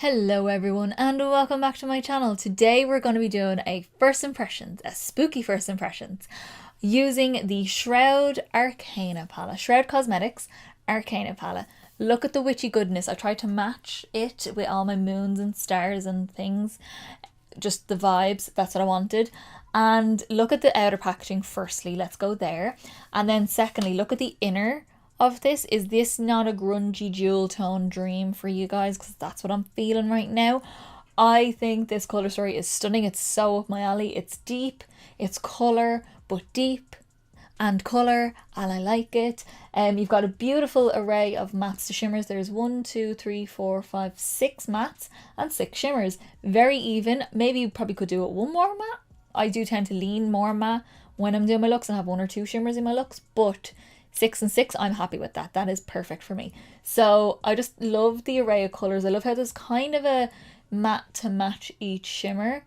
Hello everyone and welcome back to my channel. Today we're going to be doing a first impressions, a spooky first impressions, using the Shroud Arcana palette. Shroud Cosmetics Arcana palette. Look at the witchy goodness. I tried to match it with all my moons and stars and things. Just the vibes, that's what I wanted. And look at the outer packaging firstly, let's go there. And then secondly, look at the inner of this. Is this not a grungy jewel tone dream for you guys? Because that's what I'm feeling right now. I think this colour story is stunning. It's so up my alley. It's deep, it's colour, but deep and colour, and I like it. You've got a beautiful array of mattes to shimmers. There's 1, 2, 3, 4, 5, 6 mattes and 6 shimmers. Very even. Maybe you probably could do it one more matte. I do tend to lean more matte when I'm doing my looks and have 1 or 2 shimmers in my looks, but 6 and 6, I'm happy with that. That is perfect for me. So I just love the array of colours. I love how there's kind of a matte to match each shimmer.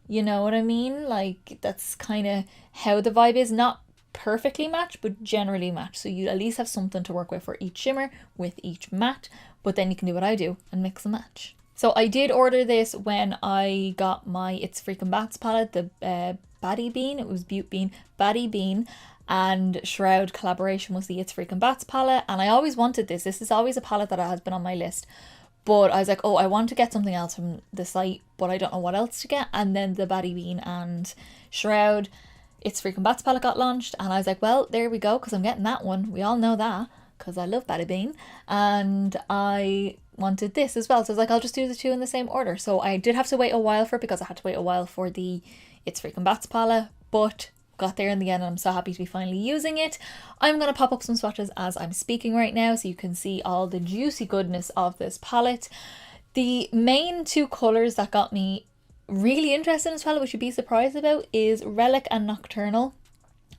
You know what I mean? Like, that's kind of how the vibe is. Not perfectly matched, but generally matched. So you at least have something to work with for each shimmer with each matte. But then you can do what I do and mix and match. So I did order this when I got my It's Freakin Bats palette, the Baddie Bean. It was Butte Bean, Baddie Bean. And Shroud collaboration was the It's Freakin Bats palette, and I always wanted this. This is always a palette that has been on my list, but I was like, oh, I want to get something else from the site, but I don't know what else to get. And then the Baddie Bean and Shroud It's Freakin Bats palette got launched, and I was like, well, there we go, because I'm getting that one. We all know that, because I love Baddie Bean, and I wanted this as well. So I was like, I'll just do the two in the same order. So I did have to wait a while for it, because I had to wait a while for the It's Freakin Bats palette, but got there in the end and I'm so happy to be finally using it. I'm going to pop up some swatches as I'm speaking right now so you can see all the juicy goodness of this palette. The main two colours that got me really interested in this palette, which you'd be surprised about, is Relic and Nocturnal.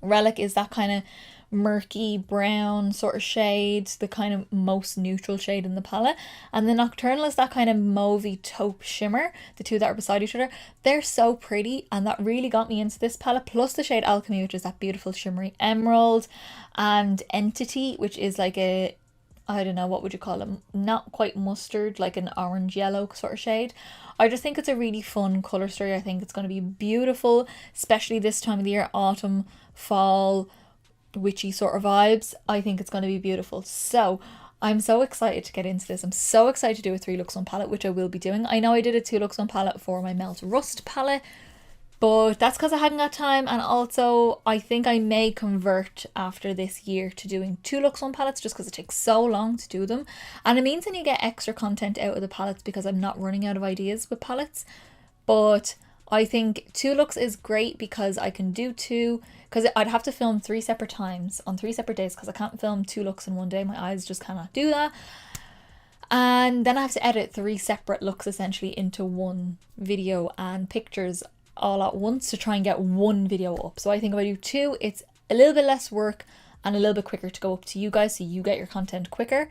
Relic is that kind of murky brown sort of shade, the kind of most neutral shade in the palette, and the Nocturnal is that kind of mauvey taupe shimmer. The two that are beside each other, they're so pretty, and that really got me into this palette, plus the shade Alchemy, which is that beautiful shimmery emerald, and Entity, which is like a, I don't know, what would you call them, not quite mustard, like an orange yellow sort of shade. I just think it's a really fun colour story. I think it's going to be beautiful, especially this time of the year, autumn, fall, witchy sort of vibes. I think it's going to be beautiful. So I'm so excited to get into this. I'm so excited to do a 3 looks 1 palette, which I will be doing. I know I did a 2 looks 1 palette for my Melt Rust palette, but that's because I hadn't got time, and also I think I may convert after this year to doing 2 looks 1 palettes, just because it takes so long to do them, and it means then you get extra content out of the palettes because I'm not running out of ideas with palettes. But I think 2 looks is great because I can do 2, because I'd have to film 3 separate times on 3 separate days, because I can't film 2 looks in one day. My eyes just cannot do that. And then I have to edit 3 separate looks essentially into one video and pictures all at once to try and get one video up. So I think if I do 2, it's a little bit less work and a little bit quicker to go up to you guys, so you get your content quicker.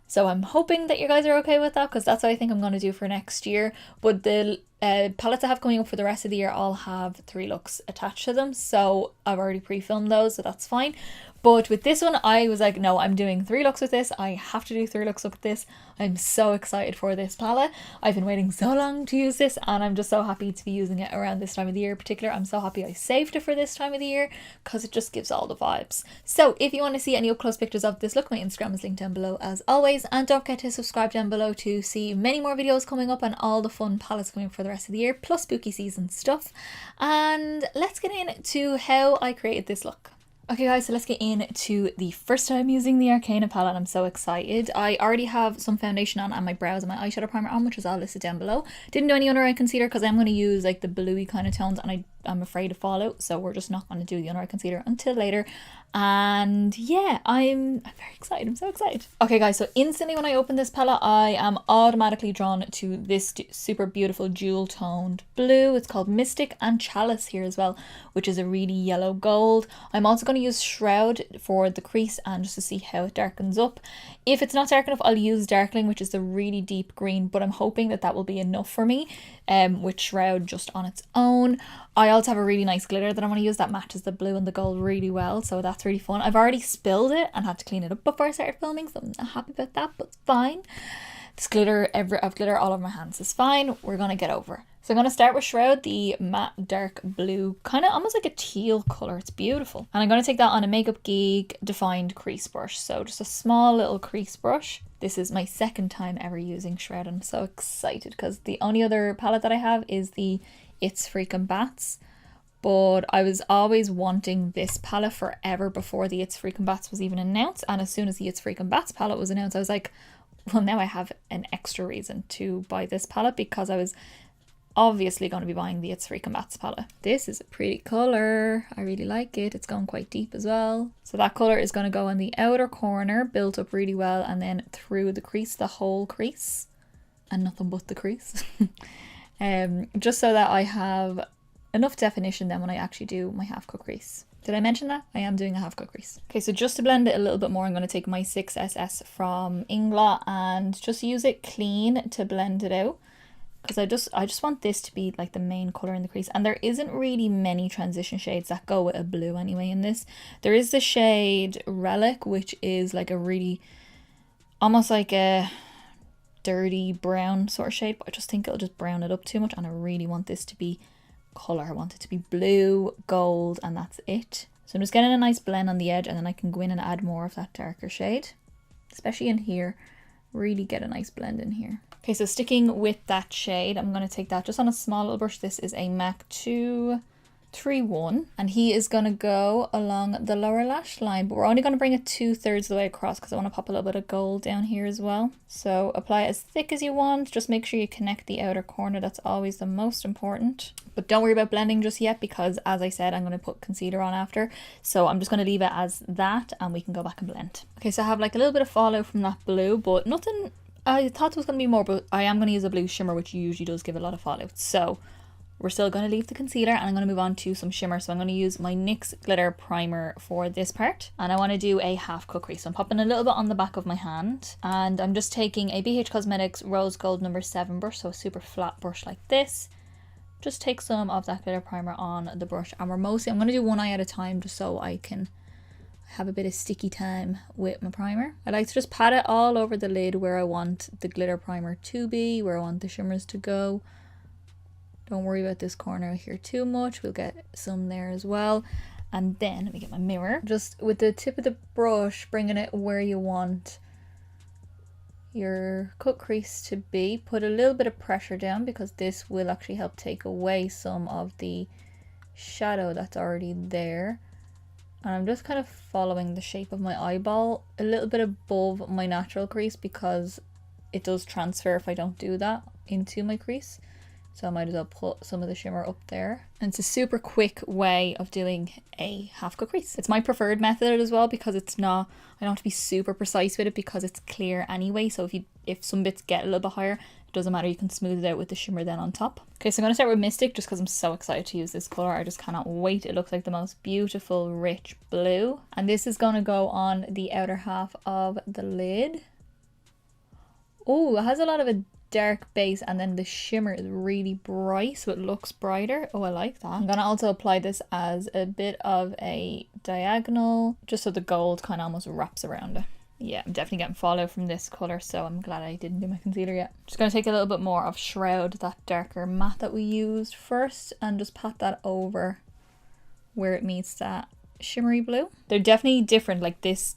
So I'm hoping that you guys are okay with that, because that's what I think I'm going to do for next year. But the palettes I have coming up for the rest of the year all have 3 looks attached to them, so I've already pre-filmed those, so that's fine. But with this one, I was like, no, I'm doing 3 looks with this. I have to do 3 looks with this. I'm so excited for this palette. I've been waiting so long to use this, and I'm just so happy to be using it around this time of the year in particular. I'm so happy I saved it for this time of the year, because it just gives all the vibes. So if you want to see any up-close pictures of this look, my Instagram is linked down below as always, and don't forget to subscribe down below to see many more videos coming up and all the fun palettes coming up for the rest of the year, plus spooky season stuff. And let's get into how I created this look. Okay guys, so let's get into the first time using the Arcana palette. I'm so excited. I already have some foundation on and my brows and my eyeshadow primer on, which is all listed down below. Didn't do any under eye concealer because I'm going to use like the bluey kind of tones, and I'm afraid of fallout, so we're just not going to do the under eye concealer until later. And yeah, I'm very excited. I'm so excited. Okay guys, so instantly when I open this palette, I am automatically drawn to this super beautiful jewel toned blue. It's called Mystic, and Chalice here as well, which is a really yellow gold. I'm also going to use Shroud for the crease and just to see how it darkens up. If it's not dark enough, I'll use Darkling, which is the really deep green, but I'm hoping that that will be enough for me with Shroud just on its own. I also have a really nice glitter that I want to use that matches the blue and the gold really well, so that's really fun. I've already spilled it and had to clean it up before I started filming, so I'm not happy about that, but it's fine. This glitter, I've glitter all over my hands. It's fine. We're going to get over it. So I'm going to start with Shroud, the matte dark blue, kind of almost like a teal colour. It's beautiful. And I'm going to take that on a Makeup Geek defined crease brush. So just a small little crease brush. This is my second time ever using Shroud. I'm so excited because the only other palette that I have is the It's Freakin Bats. But I was always wanting this palette forever before the It's Freakin Bats was even announced. And as soon as the It's Freakin Bats palette was announced, I was like, well, now I have an extra reason to buy this palette because I was obviously going to be buying the It's Freakin Bats palette. This is a pretty colour. I really like it. It's going quite deep as well. So that colour is going to go in the outer corner, built up really well, and then through the crease, the whole crease, and nothing but the crease. Just so that I have enough definition then when I actually do my half cut crease. Did I mention that? I am doing a half cut crease. Okay, so just to blend it a little bit more, I'm going to take my 6SS from Inglot and just use it clean to blend it out. Because I just want this to be like the main colour in the crease. And there isn't really many transition shades that go with a blue anyway in this. There is the shade Relic, which is like a really, almost like a dirty brown sort of shade. But I just think it'll just brown it up too much. And I really want this to be colour. I want it to be blue, gold, and that's it. So I'm just getting a nice blend on the edge, and then I can go in and add more of that darker shade, especially in here. Really get a nice blend in here. Okay, so sticking with that shade, I'm going to take that just on a small little brush. This is a MAC 231, and he is going to go along the lower lash line, but we're only going to bring it 2/3 of the way across because I want to pop a little bit of gold down here as well. So apply it as thick as you want. Just make sure you connect the outer corner. That's always the most important. But don't worry about blending just yet because, as I said, I'm going to put concealer on after. So I'm just going to leave it as that and we can go back and blend. Okay, so I have like a little bit of fallout from that blue, but nothing. I thought there was going to be more, but I am going to use a blue shimmer, which usually does give a lot of fallout. So we're still going to leave the concealer and I'm going to move on to some shimmer. So I'm going to use my NYX glitter primer for this part. And I want to do a half cut crease. So I'm popping a little bit on the back of my hand. And I'm just taking a BH Cosmetics Rose Gold No. 7 brush. So a super flat brush like this. Just take some of that glitter primer on the brush. And I'm going to do one eye at a time just so I can have a bit of sticky time with my primer. I like to just pat it all over the lid where I want the glitter primer to be, where I want the shimmers to go. Don't worry about this corner here too much. We'll get some there as well. And then, let me get my mirror. Just with the tip of the brush, bringing it where you want your cut crease to be. Put a little bit of pressure down because this will actually help take away some of the shadow that's already there. And I'm just kind of following the shape of my eyeball a little bit above my natural crease because it does transfer if I don't do that into my crease. So I might as well put some of the shimmer up there. And it's a super quick way of doing a half cut crease. It's my preferred method as well because it's not, I don't have to be super precise with it because it's clear anyway. So if some bits get a little bit higher, it doesn't matter, you can smooth it out with the shimmer then on top. Okay, so I'm going to start with Mystic just because I'm so excited to use this colour. I just cannot wait. It looks like the most beautiful rich blue. And this is going to go on the outer half of the lid. Oh, it has a lot of a dark base and then the shimmer is really bright, so it looks brighter. Oh, I like that. I'm going to also apply this as a bit of a diagonal just so the gold kind of almost wraps around it. Yeah, I'm definitely getting fallout from this colour, so I'm glad I didn't do my concealer yet. Just going to take a little bit more of Shroud, that darker matte that we used first, and just pat that over where it meets that shimmery blue. They're definitely different. Like this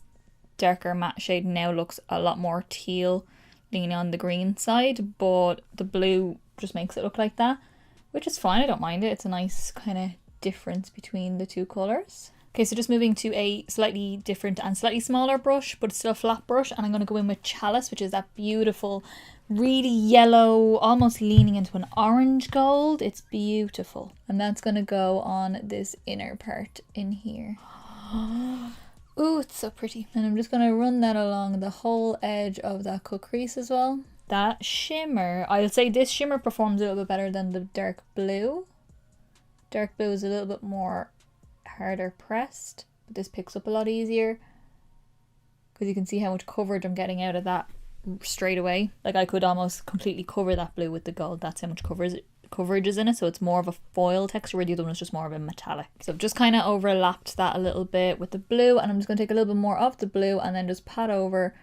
darker matte shade now looks a lot more teal, leaning on the green side, but the blue just makes it look like that, which is fine. I don't mind it. It's a nice kind of difference between the two colours. Okay, so just moving to a slightly different and slightly smaller brush, but it's still a flat brush, and I'm going to go in with Chalice, which is that beautiful, really yellow, almost leaning into an orange gold. It's beautiful. And that's going to go on this inner part in here. Ooh, it's so pretty. And I'm just going to run that along the whole edge of that cut crease as well. That shimmer, I'll say this shimmer performs a little bit better than the dark blue. Dark blue is a little bit more harder pressed, but this picks up a lot easier because you can see how much coverage I'm getting out of that straight away. Like I could almost completely cover that blue with the gold. That's how much coverage is in it. So it's more of a foil texture where the other one is just more of a metallic. So I've just kind of overlapped that a little bit with the blue, and I'm just going to take a little bit more of the blue and then just pat over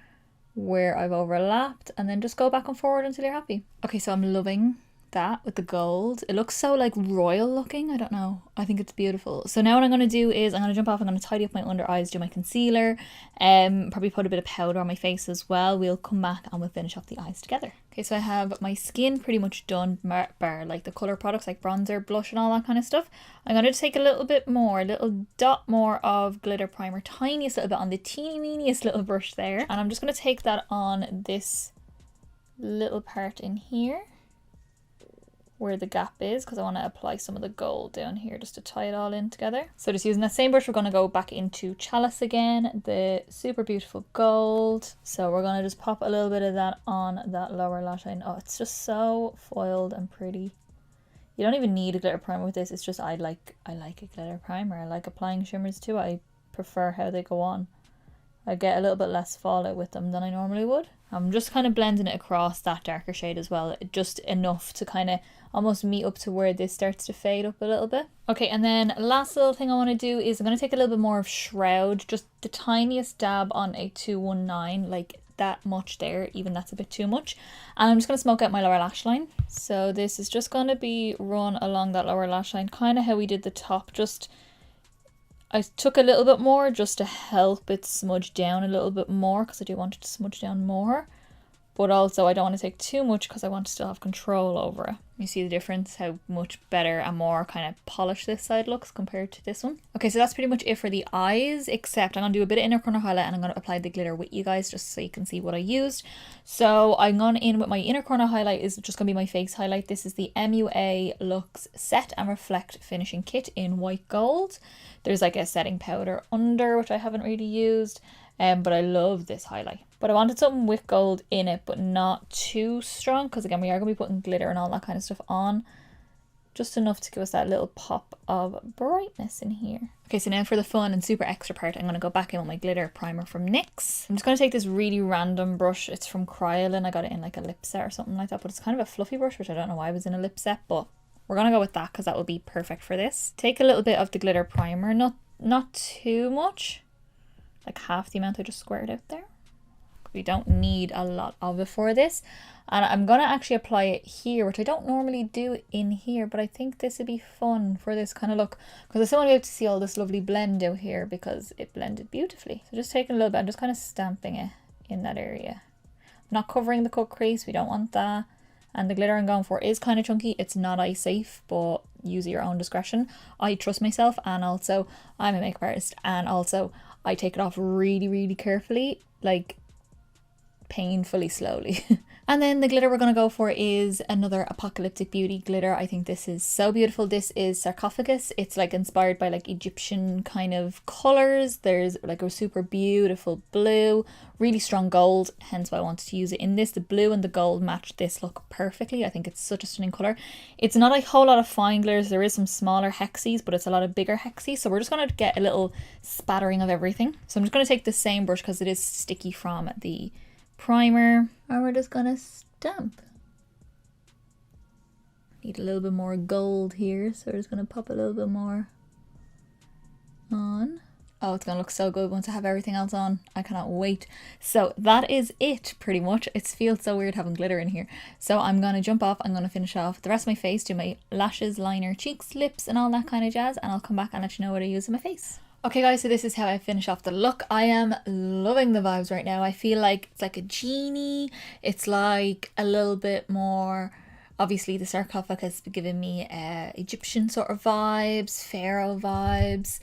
where I've overlapped, and then just go back and forward until you're happy. Okay, so I'm loving that with the gold. It looks so like royal looking. I don't know. I think it's beautiful. So now what I'm going to do is I'm going to jump off. I'm going to tidy up my under eyes, do my concealer, probably put a bit of powder on my face as well. We'll come back and we'll finish off the eyes together. Okay, so I have my skin pretty much done, bar like the colour products like bronzer, blush and all that kind of stuff. I'm going to take a little bit more, a little dot more of glitter primer, tiniest little bit on the teeniest little brush there. And I'm just going to take that on this little part in here, where the gap is, because I want to apply some of the gold down here just to tie it all in together. So just using that same brush, we're going to go back into Chalice again, the super beautiful gold. So we're going to just pop a little bit of that on that lower lash line. Oh, it's just so foiled and pretty. You don't even need a glitter primer with this. It's just I like a glitter primer. I like applying shimmers too. I prefer how they go on. I get a little bit less fallout with them than I normally would. I'm just kind of blending it across that darker shade as well, just enough to kind of almost meet up to where this starts to fade up a little bit. Okay, and then last little thing I want to do is I'm going to take a little bit more of Shroud, just the tiniest dab on a 219, like that much there, even that's a bit too much. And I'm just going to smoke out my lower lash line. So this is just going to be run along that lower lash line, kind of how we did the top. Just I took a little bit more just to help it smudge down a little bit more, because I do want it to smudge down more. But also I don't want to take too much because I want to still have control over it. You see the difference, how much better and more kind of polished this side looks compared to this one. Okay, so that's pretty much it for the eyes, except I'm going to do a bit of inner corner highlight and I'm going to apply the glitter with you guys just so you can see what I used. So I'm going in with my inner corner highlight, is just going to be my face highlight. This is the MUA Luxe Set and Reflect Finishing Kit in white gold. There's like a setting powder under, which I haven't really used, but I love this highlight. But I wanted something with gold in it, but not too strong, because again, we are going to be putting glitter and all that kind of stuff on. Just enough to give us that little pop of brightness in here. Okay, so now for the fun and super extra part, I'm going to go back in with my glitter primer from NYX. I'm just going to take this really random brush. It's from Cryolan. I got it in like a lip set or something like that, but it's kind of a fluffy brush, which I don't know why it was in a lip set, but we're going to go with that because that will be perfect for this. Take a little bit of the glitter primer, not too much, like half the amount I just squared out there. We don't need a lot of it for this. And I'm going to actually apply it here, which I don't normally do in here, but I think this would be fun for this kind of look, because I still want to be able to see all this lovely blend out here because it blended beautifully. So just taking a little bit and just kind of stamping it in that area. I'm not covering the cut crease, we don't want that. And the glitter I'm going for is kind of chunky. It's not eye safe, but use at your own discretion. I trust myself, and also I'm a makeup artist, and also I take it off really, really carefully, like painfully slowly. And then the glitter we're going to go for is another Apocalyptic Beauty glitter. I think this is so beautiful. This is Sarcophagus. It's like inspired by like Egyptian kind of colors. There's like a super beautiful blue, really strong gold, hence why I wanted to use it in this. The blue and the gold match this look perfectly. I think it's such a stunning color. It's not a whole lot of fine glitters. There is some smaller hexes, but it's a lot of bigger hexes. So we're just going to get a little spattering of everything. So I'm just going to take the same brush because it is sticky from the primer, and we're just gonna stamp. Need a little bit more gold here, so we're just gonna pop a little bit more on. Oh, it's gonna look so good once I have everything else on. I cannot wait. So that is it pretty much. It feels so weird having glitter in here. So I'm gonna jump off, I'm gonna finish off the rest of my face, do my lashes, liner, cheeks, lips, and all that kind of jazz, and I'll come back and let you know what I use in my face. Okay guys, so this is how I finish off the look. I am loving the vibes right now. I feel like it's like a genie. It's like a little bit more, obviously the sarcophagus has given me Egyptian sort of vibes, pharaoh vibes.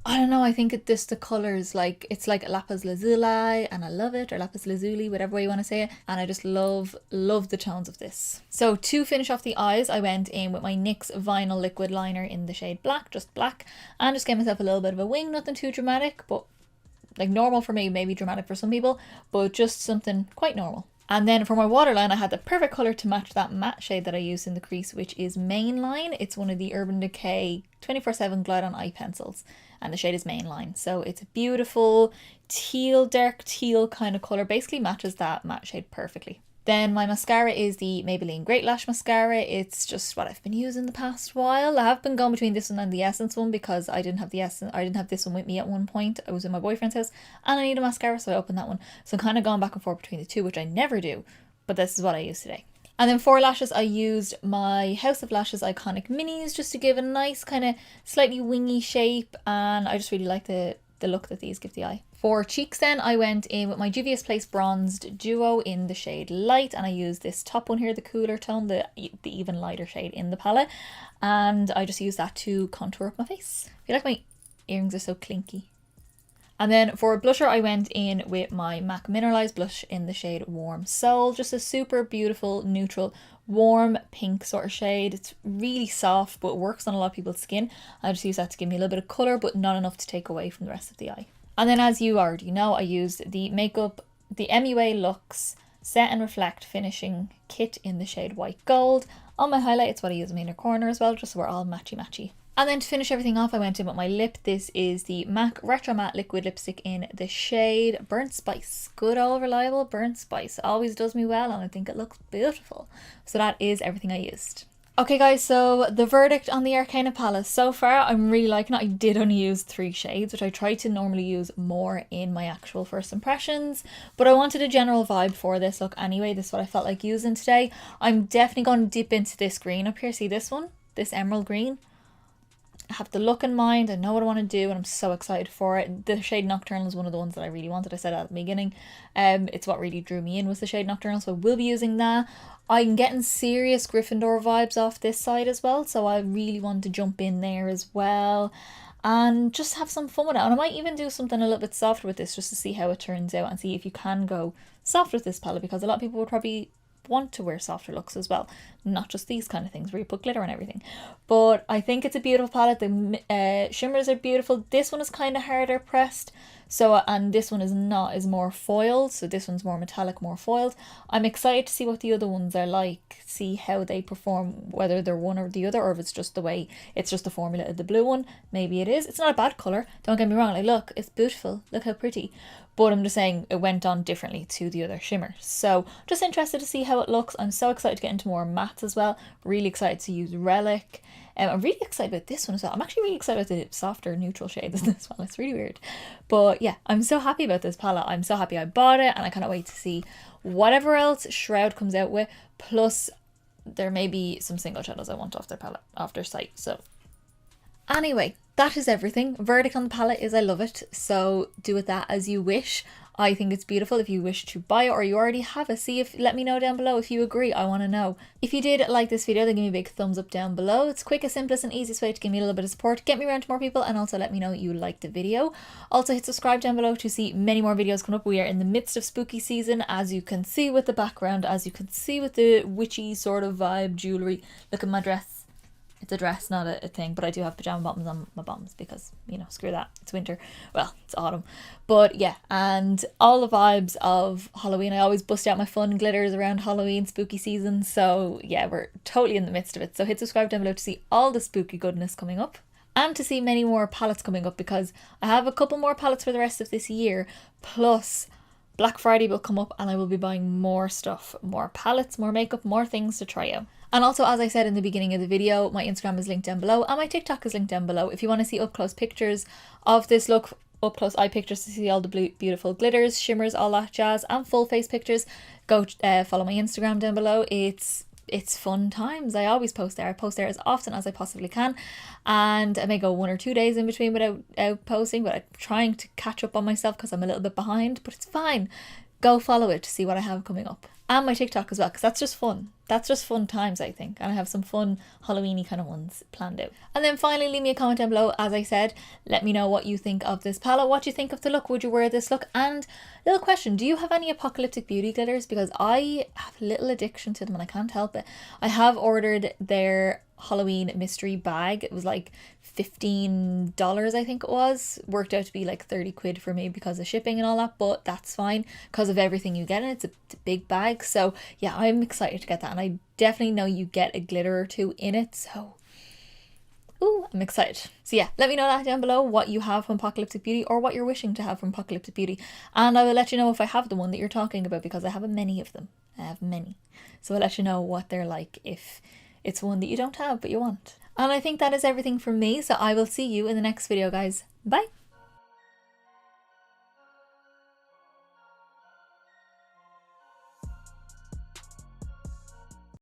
I don't know, I think the colours, like it's like lapis lazuli, and I love it, or lapis lazuli, whatever way you want to say it, and I just love the tones of this. So to finish off the eyes, I went in with my NYX vinyl liquid liner in the shade black, just black, and just gave myself a little bit of a wing, nothing too dramatic, but like normal for me, maybe dramatic for some people, but just something quite normal. And then for my waterline, I had the perfect colour to match that matte shade that I used in the crease, which is Mainline. It's one of the Urban Decay 24/7 Glide On Eye pencils, and the shade is Mainline. So it's a beautiful teal, dark teal kind of colour, basically matches that matte shade perfectly. Then my mascara is the Maybelline Great Lash Mascara. It's just what I've been using the past while. I have been going between this one and the Essence one because I didn't have this one with me at one point. I was in my boyfriend's house and I need a mascara, so I opened that one. So I'm kind of going back and forth between the two, which I never do, but this is what I use today. And then for lashes, I used my House of Lashes Iconic Minis just to give a nice kind of slightly wingy shape, and I just really like the look that these give the eye. For cheeks then, I went in with my Juvia's Place Bronzed Duo in the shade Light, and I used this top one here, the cooler tone, the even lighter shade in the palette, and I just used that to contour up my face. I feel like my earrings are so clinky. And then for blusher, I went in with my MAC Mineralized blush in the shade Warm Soul, just a super beautiful, neutral, warm pink sort of shade. It's really soft, but works on a lot of people's skin. I just use that to give me a little bit of colour, but not enough to take away from the rest of the eye. And then, as you already know, I used the MUA Luxe Set and Reflect Finishing Kit in the shade White Gold. On my highlight, it's what I use in my inner corner as well, just so we're all matchy-matchy. And then to finish everything off, I went in with my lip. This is the MAC Retro Matte Liquid Lipstick in the shade Burnt Spice. Good old reliable Burnt Spice. Always does me well, and I think it looks beautiful. So that is everything I used. Okay guys, so the verdict on the Arcana palette. So far, I'm really liking it. I did only use 3 shades, which I try to normally use more in my actual first impressions. But I wanted a general vibe for this look anyway. This is what I felt like using today. I'm definitely going to dip into this green up here. See this one? This emerald green? I have the look in mind, I know what I want to do, and I'm so excited for it. The shade Nocturnal is one of the ones that I really wanted. I said at the beginning, it's what really drew me in was the shade Nocturnal, so I will be using that. I'm getting serious Gryffindor vibes off this side as well, so I really want to jump in there as well and just have some fun with it. And I might even do something a little bit softer with this just to see how it turns out and see if you can go soft with this palette, because a lot of people would probably want to wear softer looks as well, not just these kind of things where you put glitter and everything. But I think it's a beautiful palette. The shimmers are beautiful. This one is kind of harder pressed, so, and this one is not, is more foiled, so this one's more metallic, more foiled. I'm excited to see what the other ones are like, see how they perform, whether they're one or the other, or if it's just the way, it's just the formula of the blue one. Maybe it is. It's not a bad colour, don't get me wrong, like look, it's beautiful, look how pretty. But I'm just saying it went on differently to the other shimmer. So just interested to see how it looks. I'm so excited to get into more mattes as well. Really excited to use Relic. I'm really excited about this one as well. I'm actually really excited about the softer neutral shades in this one. It's really weird. But yeah, I'm so happy about this palette. I'm so happy I bought it, and I cannot wait to see whatever else Shroud comes out with. Plus there may be some single shadows I want off their palette, off their site. So anyway, that is everything. Verdict on the palette is I love it, so do with that as you wish. I think it's beautiful. If you wish to buy it or you already have it, let me know down below if you agree. I want to know. If you did like this video, then give me a big thumbs up down below. It's quickest, simplest and easiest way to give me a little bit of support, get me around to more people, and also let me know you liked the video. Also hit subscribe down below to see many more videos come up. We are in the midst of spooky season, as you can see with the background, as you can see with the witchy sort of vibe jewellery. Look at my dress. It's a dress, not a thing, but I do have pajama bottoms on my bottoms because, you know, screw that. It's winter. Well, it's autumn. But yeah, and all the vibes of Halloween. I always bust out my fun glitters around Halloween, spooky season. So yeah, we're totally in the midst of it. So hit subscribe down below to see all the spooky goodness coming up, and to see many more palettes coming up, because I have a couple more palettes for the rest of this year. Plus Black Friday will come up and I will be buying more stuff, more palettes, more makeup, more things to try out. And also, as I said in the beginning of the video, my Instagram is linked down below and my TikTok is linked down below. If you want to see up close pictures of this look, up close eye pictures to see all the beautiful glitters, shimmers, all that jazz, and full face pictures, go follow my Instagram down below. It's fun times. I always post there. I post there as often as I possibly can, and I may go 1 or 2 days in between without posting, but I'm trying to catch up on myself because I'm a little bit behind, but it's fine. Go follow it to see what I have coming up. And my TikTok as well, because that's just fun. That's just fun times, I think. And I have some fun Halloween-y kind of ones planned out. And then finally, leave me a comment down below. As I said, let me know what you think of this palette. What do you think of the look? Would you wear this look? And little question, do you have any Apocalyptic Beauty glitters? Because I have a little addiction to them and I can't help it. I have ordered their Halloween mystery bag. It was like $15, I think it was. Worked out to be like 30 quid for me because of shipping and all that, but that's fine because of everything you get in it. It's a big bag. So yeah, I'm excited to get that, and I definitely know you get a glitter or two in it, so Ooh, I'm excited. So yeah, let me know that down below, what you have from Apocalyptic Beauty or what you're wishing to have from Apocalyptic Beauty. And I will let you know if I have the one that you're talking about, because I have many of them. I have many. So I'll let you know what they're like if it's one that you don't have but you want. And I think that is everything from me. So I will see you in the next video, guys. Bye.